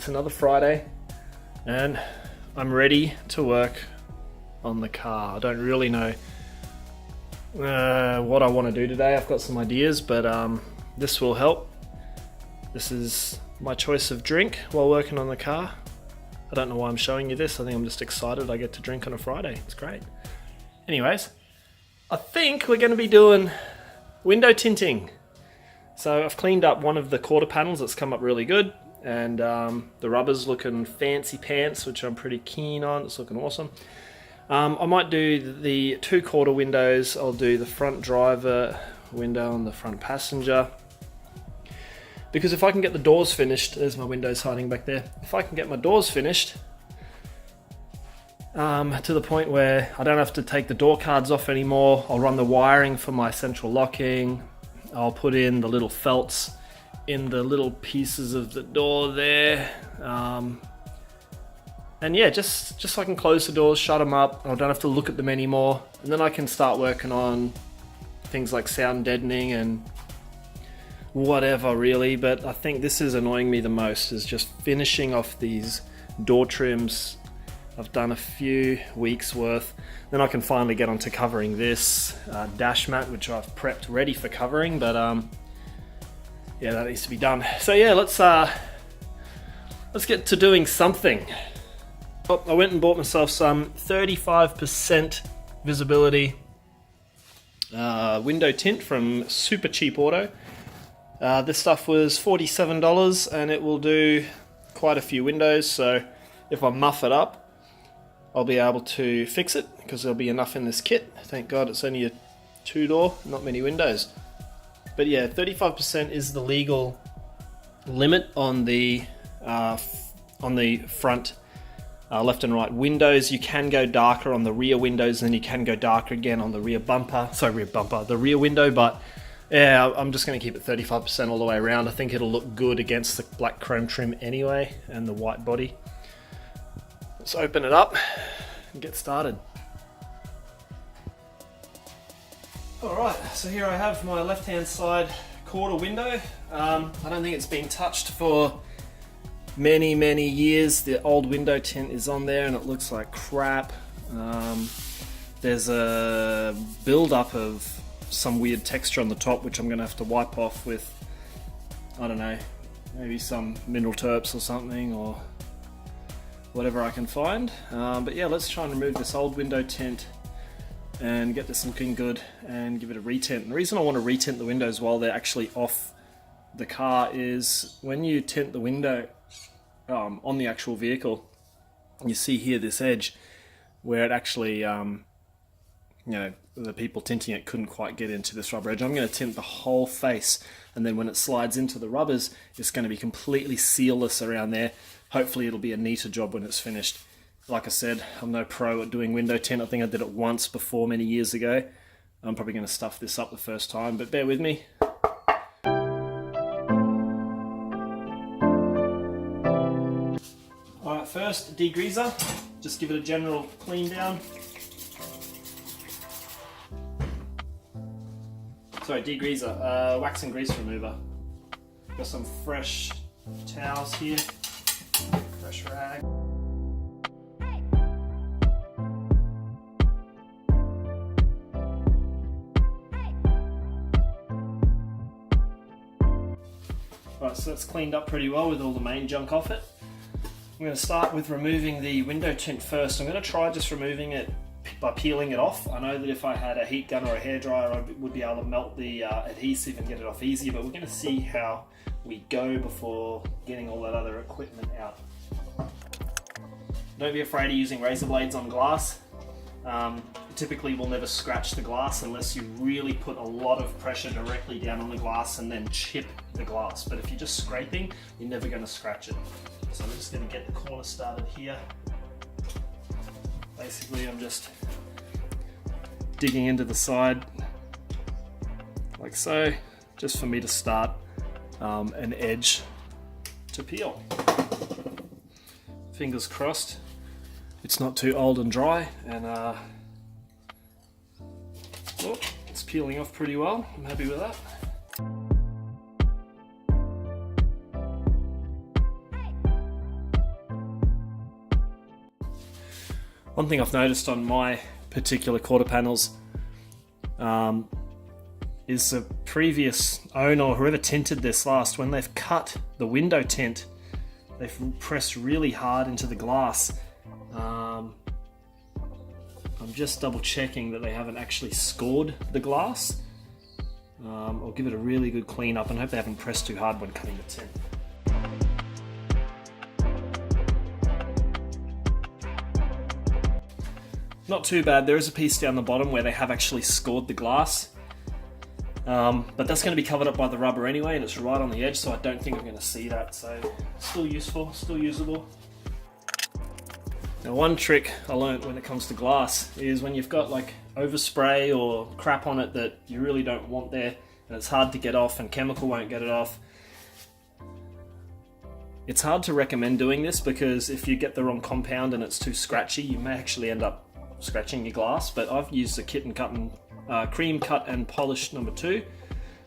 It's another Friday and I'm ready to work on the car. I don't really know what I want to do today. I've got some ideas, but this will help. This is my choice of drink while working on the car. I don't know why I'm showing you this. I think I'm just excited I get to drink on a Friday. It's great. Anyways, I think we're going to be doing window tinting. So I've cleaned up one of the quarter panels that's come up really good, and the rubber's looking fancy pants, which I'm pretty keen on. It's looking awesome. I might do the 2 quarter windows. I'll do the front driver window and the front passenger. Because if I can get the doors finished, there's my windows hiding back there. If I can get my doors finished to the point where I don't have to take the door cards off anymore, I'll run the wiring for my central locking. I'll put in the little felts in the little pieces of the door there. And yeah, just so I can close the doors, shut them up. I don't have to look at them anymore. And then I can start working on things like sound deadening and whatever really. But I think this is annoying me the most, is just finishing off these door trims. I've done a few weeks worth. Then I can finally get onto covering this dash mat, which I've prepped ready for covering. But yeah, that needs to be done. So yeah, let's get to doing something. Oh, I went and bought myself some 35% visibility window tint from Super Cheap Auto. This stuff was $47 and it will do quite a few windows, so if I muff it up I'll be able to fix it because there'll be enough in this kit. Thank God it's only a 2-door, not many windows. But yeah, 35% is the legal limit on the front left and right windows. You can go darker on the rear windows, and you can go darker again on the rear bumper. The rear window, but yeah, I'm just going to keep it 35% all the way around. I think it'll look good against the black chrome trim anyway, and the white body. Let's open it up and get started. Alright, so here I have my left hand side quarter window. I don't think it's been touched for many years. The old window tint is on there and it looks like crap. There's a build-up of some weird texture on the top, which I'm going to have to wipe off with, I don't know, maybe some mineral terps or something, or whatever I can find. But yeah, let's try and remove this old window tint and get this looking good and give it a retint. And the reason I want to retint the windows while they're actually off the car is when you tint the window on the actual vehicle, you see here this edge where it actually, you know, the people tinting it couldn't quite get into this rubber edge. I'm going to tint the whole face, and then when it slides into the rubbers, it's going to be completely sealless around there. Hopefully it'll be a neater job when it's finished. Like I said, I'm no pro at doing window tint. I think I did it once before many years ago. I'm probably going to stuff this up the first time, but bear with me. Alright, first degreaser. Just give it a general clean down. Sorry, degreaser, wax and grease remover. Got some fresh towels here, fresh rag. Right, so that's cleaned up pretty well with all the main junk off it. I'm going to start with removing the window tint first. I'm going to try just removing it by peeling it off. I know that if I had a heat gun or a hairdryer, I would be able to melt the adhesive and get it off easier, but we're going to see how we go before getting all that other equipment out. Don't be afraid of using razor blades on glass. Typically we'll never scratch the glass unless you really put a lot of pressure directly down on the glass and then chip the glass. But if you're just scraping, you're never going to scratch it. So I'm just going to get the corner started here. Basically I'm just digging into the side like so, just for me to start an edge to peel. Fingers crossed it's not too old and dry, and oh, it's peeling off pretty well. I'm happy with that. One thing I've noticed on my particular quarter panels is the previous owner or whoever tinted this last, when they've cut the window tint, they've pressed really hard into the glass. I'm just double checking that they haven't actually scored the glass. I'll give it a really good clean up and hope they haven't pressed too hard when cutting the tint. Not too bad. There is a piece down the bottom where they have actually scored the glass, but that's going to be covered up by the rubber anyway, and it's right on the edge, so I don't think I'm going to see that. So still useful, still usable. Now, one trick I learned when it comes to glass is when you've got like overspray or crap on it that you really don't want there, and it's hard to get off and chemical won't get it off. It's hard to recommend doing this because if you get the wrong compound and it's too scratchy, you may actually end up scratching your glass. But I've used the cream cut and polish number 2,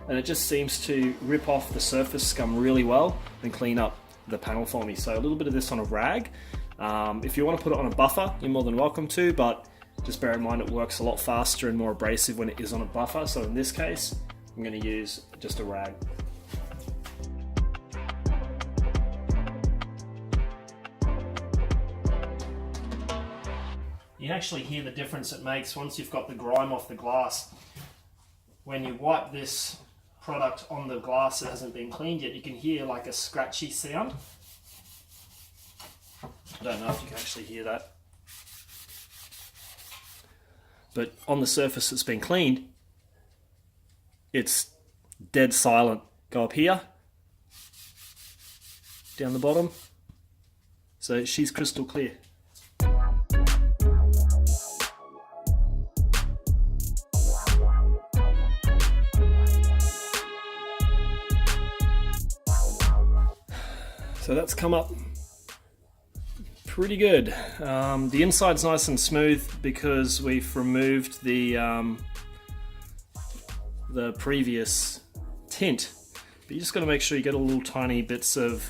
and it just seems to rip off the surface scum really well and clean up the panel for me. So a little bit of this on a rag. If you want to put it on a buffer, you're more than welcome to, but just bear in mind it works a lot faster and more abrasive when it is on a buffer. So in this case, I'm going to use just a rag. You can actually hear the difference it makes once you've got the grime off the glass. When you wipe this product on the glass that hasn't been cleaned yet, you can hear like a scratchy sound. I don't know if you can actually hear that. But on the surface that's been cleaned, it's dead silent. Go up here, down the bottom. So she's crystal clear. So that's come up pretty good. The inside's nice and smooth because we've removed the previous tint. But you just got to make sure you get a little tiny bits of,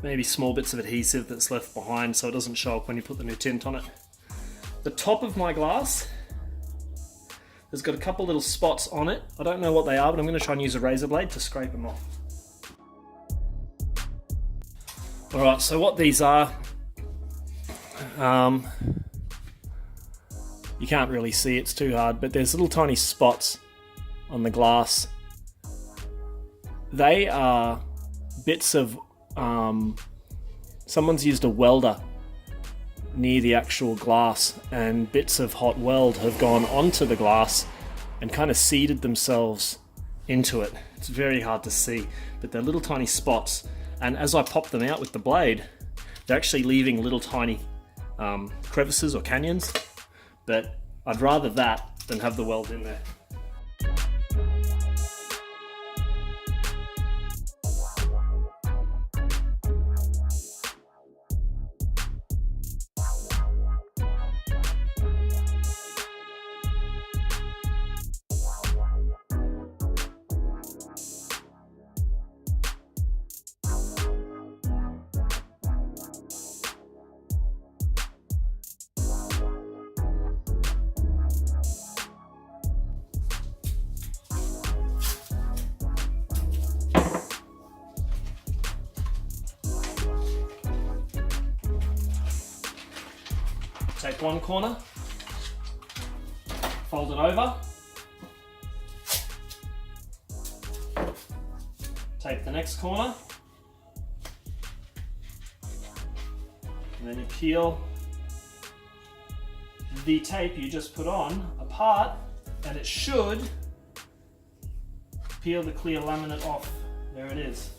maybe small bits of adhesive that's left behind so it doesn't show up when you put the new tint on it. The top of my glass has got a couple little spots on it. I don't know what they are, but I'm going to try and use a razor blade to scrape them off. Alright, so what these are, you can't really see, it's too hard, but there's little tiny spots on the glass. They are bits of, someone's used a welder near the actual glass, and bits of hot weld have gone onto the glass and kind of seeded themselves into it. It's very hard to see, but they're little tiny spots. And as I pop them out with the blade, they're actually leaving little tiny crevices or canyons, but I'd rather that than have the weld in there. Take one corner, fold it over, tape the next corner, and then you peel the tape you just put on apart, and it should peel the clear laminate off. There it is.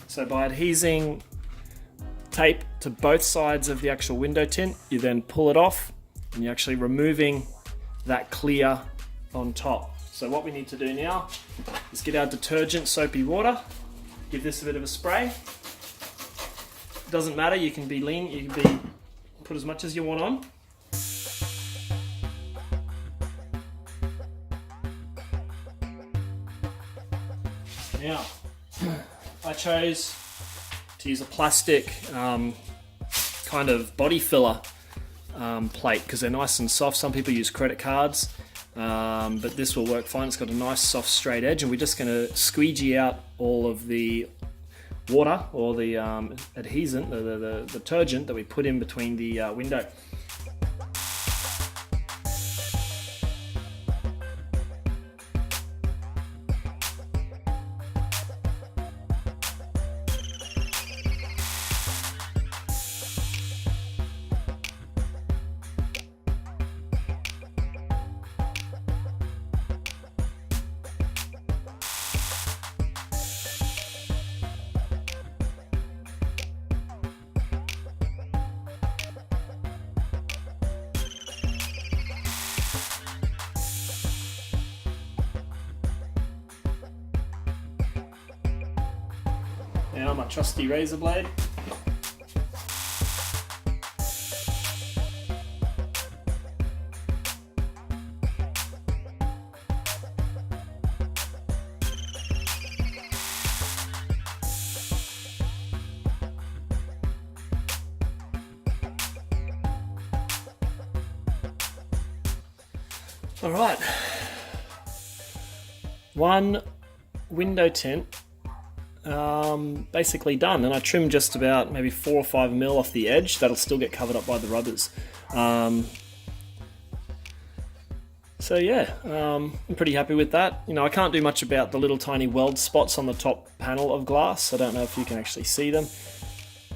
So by adhesing tape to both sides of the actual window tint, you then pull it off and you're actually removing that clear on top. So what we need to do now is get our detergent soapy water, give this a bit of a spray. It doesn't matter, you can be lean, you can put as much as you want on. Now, I chose to use a plastic kind of body filler plate because they're nice and soft. Some people use credit cards, but this will work fine. It's got a nice soft straight edge, and we're just going to squeegee out all of the water or the adhesant, the detergent that we put in between the window. Now my trusty razor blade. All right, one window tint basically done, and I trimmed just about maybe 4 or 5 mil off the edge. That'll still get covered up by the rubbers. So yeah, I'm pretty happy with that. You know, I can't do much about the little tiny weld spots on the top panel of glass. I don't know if you can actually see them.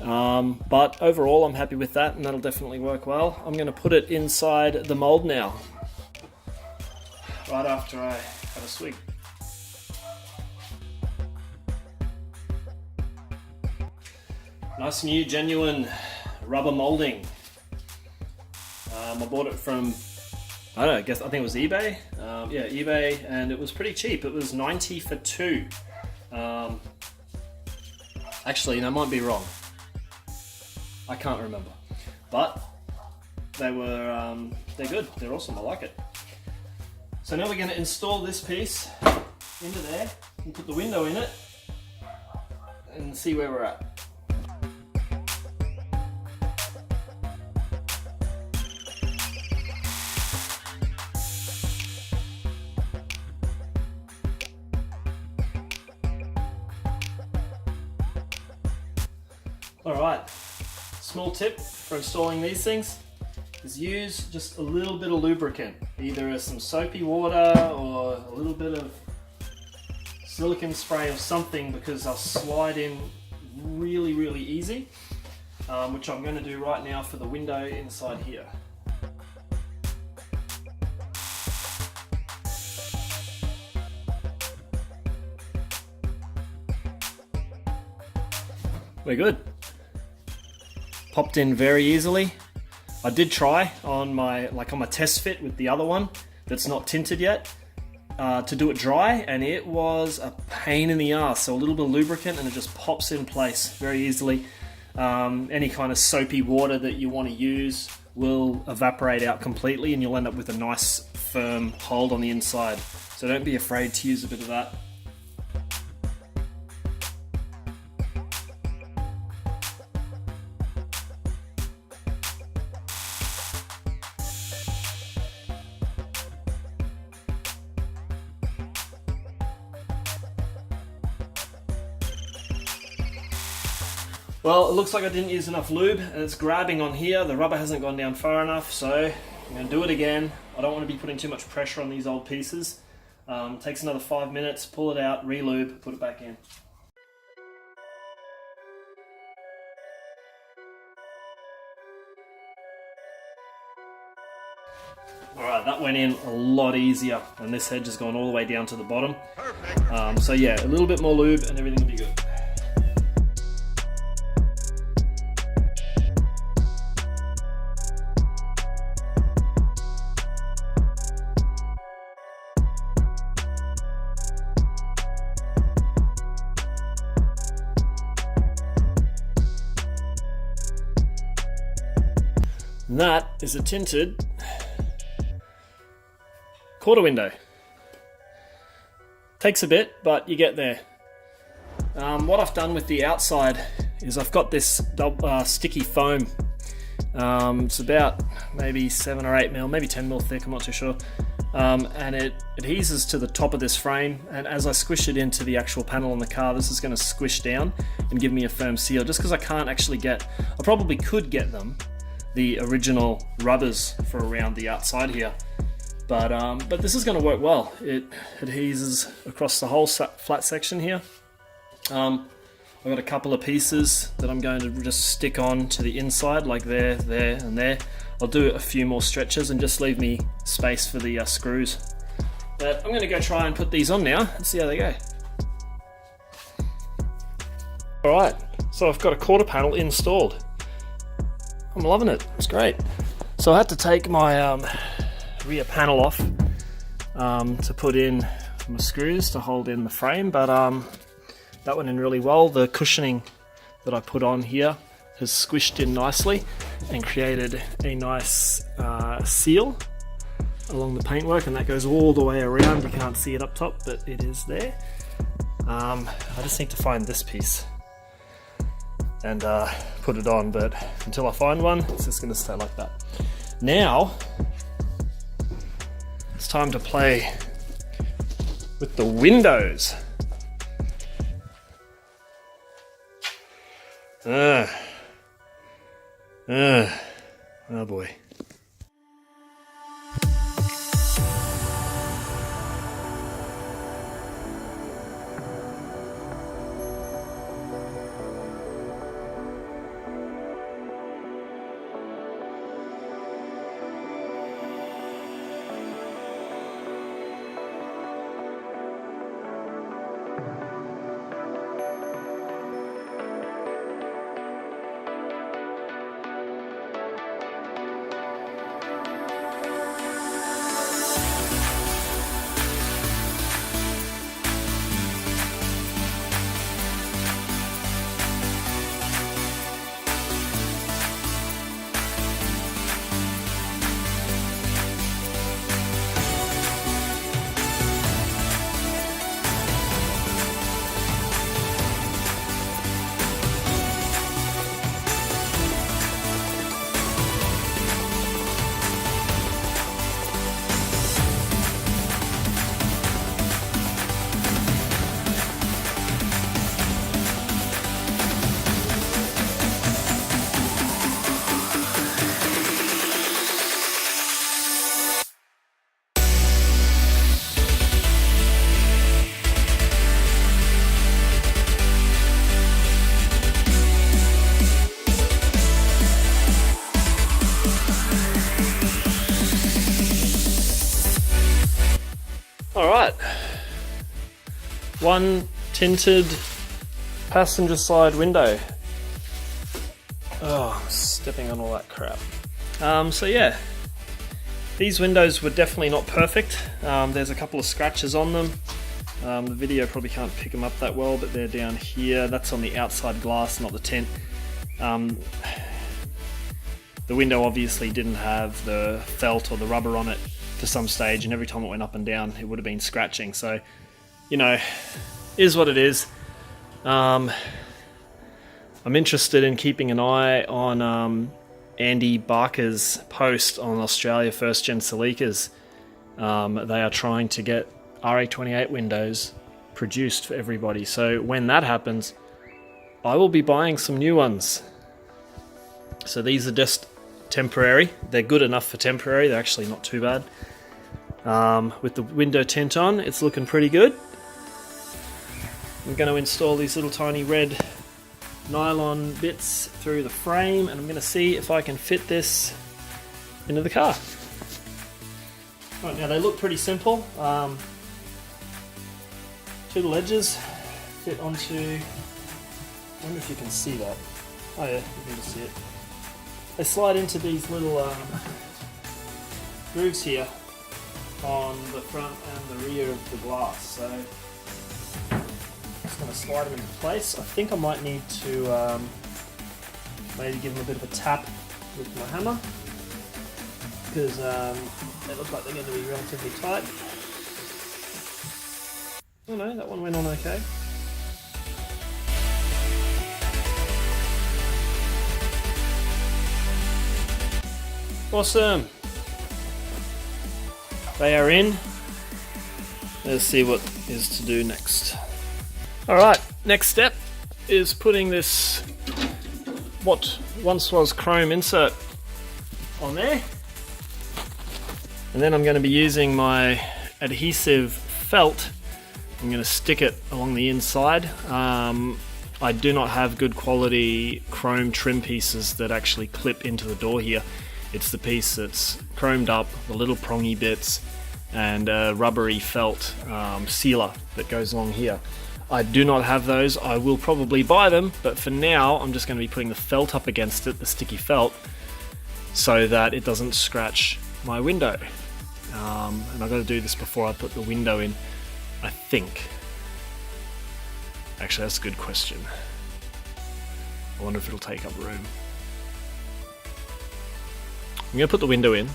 But overall I'm happy with that, and that'll definitely work well. I'm going to put it inside the mold now, right after I have a swig. Nice new genuine rubber molding. I bought it from, I don't know, I think it was eBay. Yeah, eBay, and it was pretty cheap. It was 90 for 2. Actually, no, I might be wrong. I can't remember. But they were, they're good. They're awesome. I like it. So now we're going to install this piece into there and put the window in it and see where we're at. Alright, small tip for installing these things is use just a little bit of lubricant, either some soapy water or a little bit of silicone spray or something, because they'll slide in really, really easy, which I'm going to do right now for the window inside here. We're good. Popped in very easily. I did try on my test fit with the other one that's not tinted yet to do it dry, and it was a pain in the ass. So a little bit of lubricant and it just pops in place very easily. Any kind of soapy water that you want to use will evaporate out completely, and you'll end up with a nice firm hold on the inside. So don't be afraid to use a bit of that. Well, it looks like I didn't use enough lube, and it's grabbing on here. The rubber hasn't gone down far enough, so I'm going to do it again. I don't want to be putting too much pressure on these old pieces. Takes another 5 minutes, pull it out, re-lube, put it back in. Alright, that went in a lot easier, and this edge has gone all the way down to the bottom. So yeah, a little bit more lube and everything will be good. And that is a tinted quarter window. Takes a bit, but you get there. What I've done with the outside is I've got this sticky foam It's about maybe 7 or 8 mil, maybe 10 mil thick, I'm not too sure. And it adheses to the top of this frame, and as I squish it into the actual panel on the car, this is going to squish down and give me a firm seal, just because I can't actually get, I probably could get them, the original rubbers for around the outside here, but this is going to work well. It adheses across the whole flat section here. I've got a couple of pieces that I'm going to just stick on to the inside, like there, there, and there. I'll do a few more stretches and just leave me space for the screws. But I'm going to go try and put these on now and see how they go. Alright, so I've got a quarter panel installed. I'm loving it, it's great. So I had to take my rear panel off to put in my screws to hold in the frame, but that went in really well. The cushioning that I put on here has squished in nicely and created a nice seal along the paintwork, and that goes all the way around. You can't see it up top, but it is there. I just need to find this piece and put it on, but until I find one, it's just going to stay like that. Now it's time to play with the windows. Oh boy. Alright, one tinted passenger side window. Oh, I'm stepping on all that crap. So yeah, these windows were definitely not perfect. There's a couple of scratches on them. The video probably can't pick them up that well, but they're down here. That's on the outside glass, not the tint. The window obviously didn't have the felt or the rubber on it to some stage, and every time it went up and down it would have been scratching. So, you know, is what it is. I'm interested in keeping an eye on Andy Barker's post on Australia First Gen Celicas. They are trying to get Ra28 windows produced for everybody, so when that happens I will be buying some new ones. So these are just temporary. They're good enough for temporary. They're actually not too bad. With the window tint on, it's looking pretty good. I'm going to install these little tiny red nylon bits through the frame, and I'm going to see if I can fit this into the car. Right, now they look pretty simple. Two ledges fit onto, I wonder if you can see that. Oh yeah, you can just see it. They slide into these little grooves here on the front and the rear of the glass. So I'm just going to slide them into place. I think I might need to maybe give them a bit of a tap with my hammer, because they look like they're going to be relatively tight. Oh no, that one went on okay. Awesome. They are in. Let's see what is to do next. Alright, next step is putting this, what once was chrome insert, on there. And then I'm going to be using my adhesive felt. I'm going to stick it along the inside. I do not have good quality chrome trim pieces that actually clip into the door here. It's the piece that's chromed up, the little prongy bits, and a rubbery felt sealer that goes along here. I do not have those. I will probably buy them, but for now I'm just going to be putting the felt up against it, the sticky felt, so that it doesn't scratch my window. And I've got to do this before I put the window in, I think. Actually, that's a good question. I wonder if it'll take up room. I'm going to put the window in,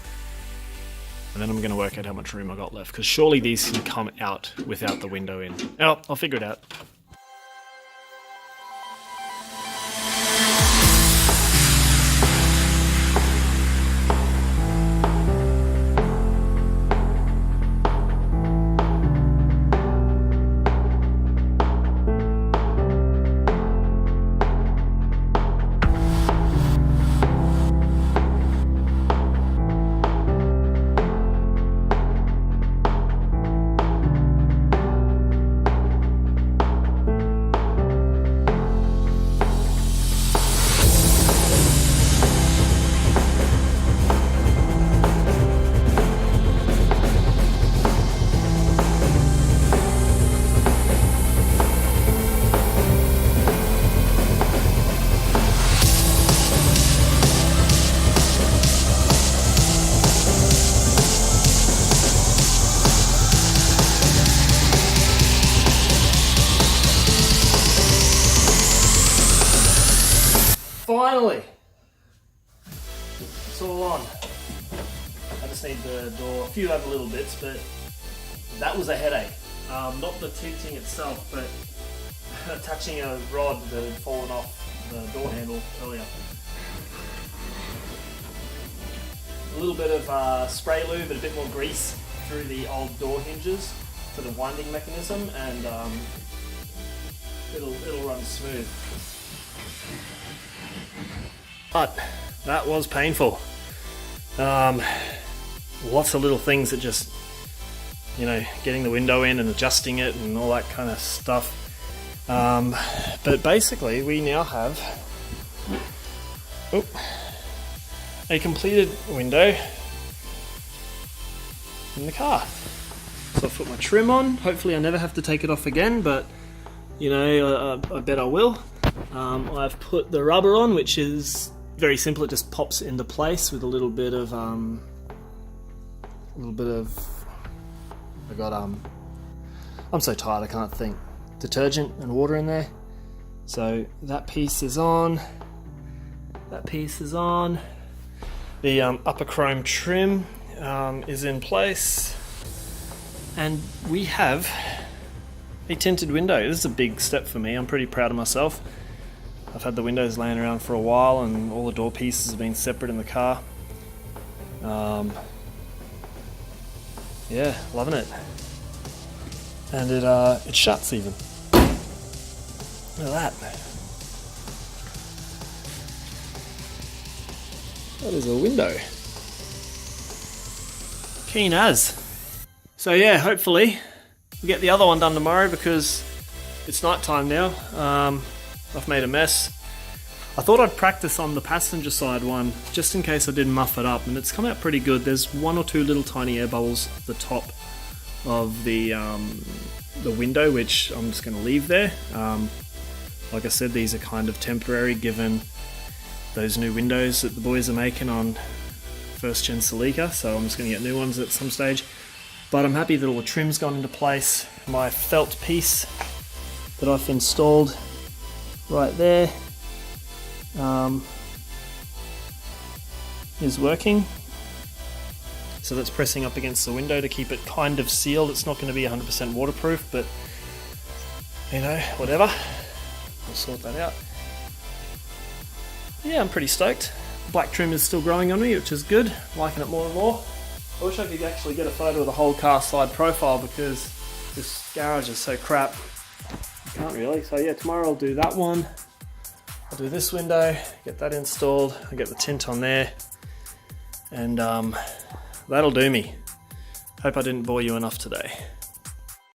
and then I'm going to work out how much room I got left, because surely these can come out without the window in. Oh, I'll figure it out. Finally! It's all on. I just need the door, a few other little bits, but that was a headache. Not the tinting itself, but attaching a rod that had fallen off the door handle earlier. A little bit of spray lube and a bit more grease through the old door hinges for the winding mechanism, and it'll run smooth. But that was painful. Lots of little things that just, you know, getting the window in and adjusting it and all that kind of stuff. But basically we now have a completed window in the car. So I've put my trim on. Hopefully I never have to take it off again, but you know, I bet I will. I've put the rubber on, which is very simple. It just pops into place with a little bit of I got I'm so tired I can't think. Detergent and water in there. So that piece is on. That piece is on. The upper chrome trim is in place, and we have a tinted window. This is a big step for me. I'm pretty proud of myself. I've had the windows laying around for a while, and all the door pieces have been separate in the car. Yeah, loving it. And it shuts even. Look at that. That is a window. Keen as. So yeah, hopefully we'll get the other one done tomorrow, because it's night time now. I've made a mess. I thought I'd practice on the passenger side one, just in case I did muff it up, and it's come out pretty good. There's one or two little tiny air bubbles at the top of the window, which I'm just going to leave there. Like I said, these are kind of temporary, given those new windows that the boys are making on first gen celica, so I'm just going to get new ones at some stage. But I'm happy that all the trim's gone into place. My felt piece that I've installed right there is working. So that's pressing up against the window to keep it kind of sealed. It's not going to be 100% waterproof, but you know, whatever. We'll sort that out. Yeah, I'm pretty stoked. black trim is still growing on me, which is good. Liking it more and more. I wish I could actually get a photo of the whole car side profile because this garage is so crap. You can't really. So yeah, tomorrow I'll do that one. I'll do this window, get that installed. I'll get the tint on there. And that'll do me. Hope I didn't bore you enough today.